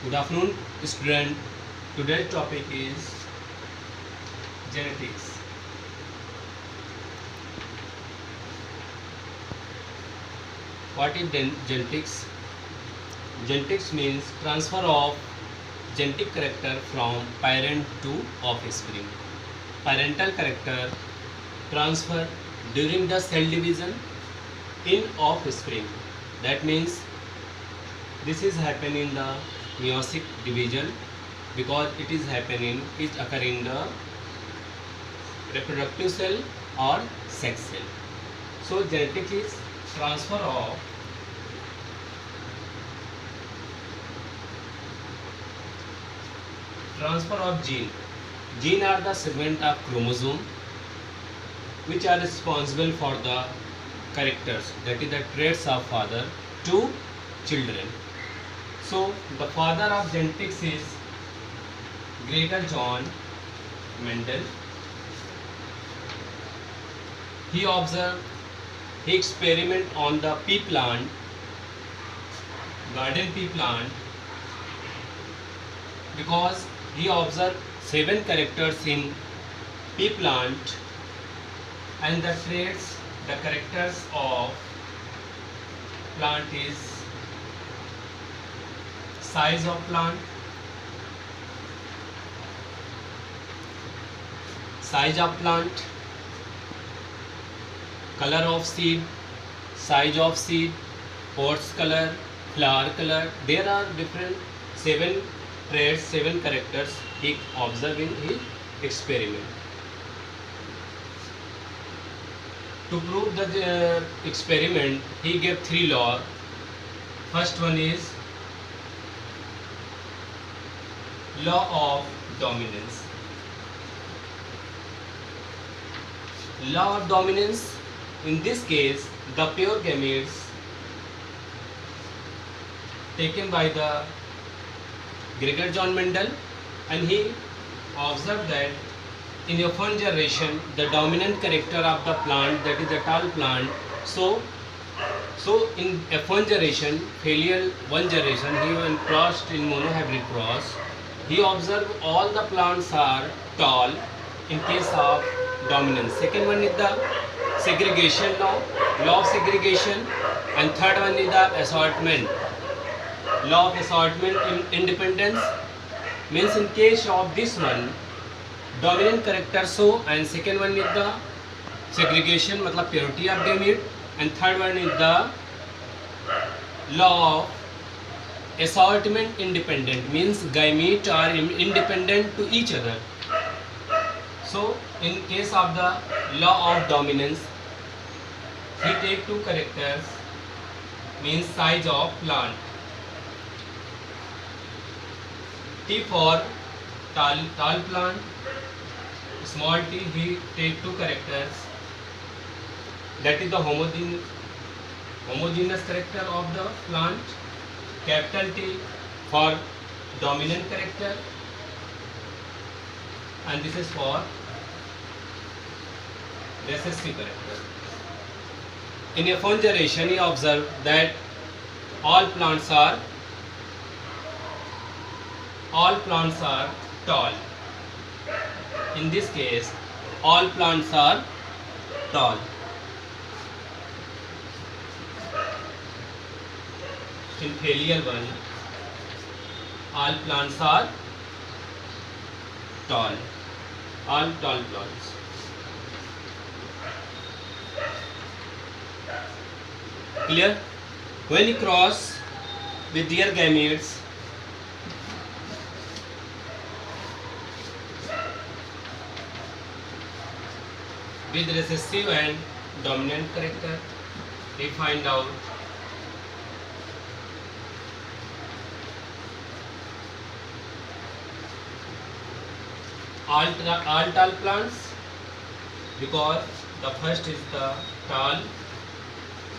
Good afternoon, student. Today's topic is genetics. What is genetics? Genetics means transfer of genetic character from parent to offspring. Parental character transfer during the cell division in offspring. That means this is happening in the meiotic division because it is occurring in the reproductive cell or sex cell. So genetics is transfer of gene. Gene are the segment of chromosome which are responsible for the characters, that is the traits of father to children. So the father of genetics is Gregor John Mendel. He experiment on the pea plant, garden pea plant, because he observed 7 characters in pea plant and the characters of plant is size of plant, color of seed, size of seed, pods color, flower color. There are different 7 traits, 7 characters he observed in his experiment. To prove the experiment, he gave 3 laws. First one is law of dominance. Law of dominance, in this case, the pure gametes taken by the Gregor John Mendel, and he observed that in F1 generation the dominant character of the plant, that is the tall plant, so in F1 generation, filial 1 generation, he when crossed in monohybrid cross, he observed all the plants are tall in case of dominance. Second one is the segregation law of segregation, and third one is the assortment, law of assortment independence, means in case of this one dominant character so, and second one is the segregation matlab purity of gamete, and third one is the law of assortment independent, means gametes are independent to each other. So in case of the law of dominance, he take 2 characters, means size of plant. T for tall plant, small t he take 2 characters, that is the homogeneous character of the plant. Capital T for dominant character, and this is for recessive character. In F1 generation, he observed that all plants are tall. In this case, all plants are tall. In filial 1, all plants are tall, all tall plants. Clear? When you cross with their gametes, with recessive and dominant character, we find out all tall plants, because the first is the tall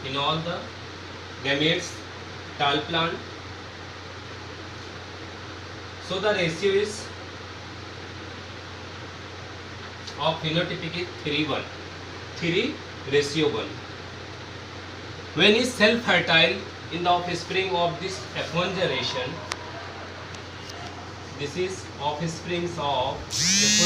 in all the gametes, tall plant. So the ratio is of phenotypic is 3:1, 3:1. When is self-fertile in the offspring of this F1 generation, This is offsprings of a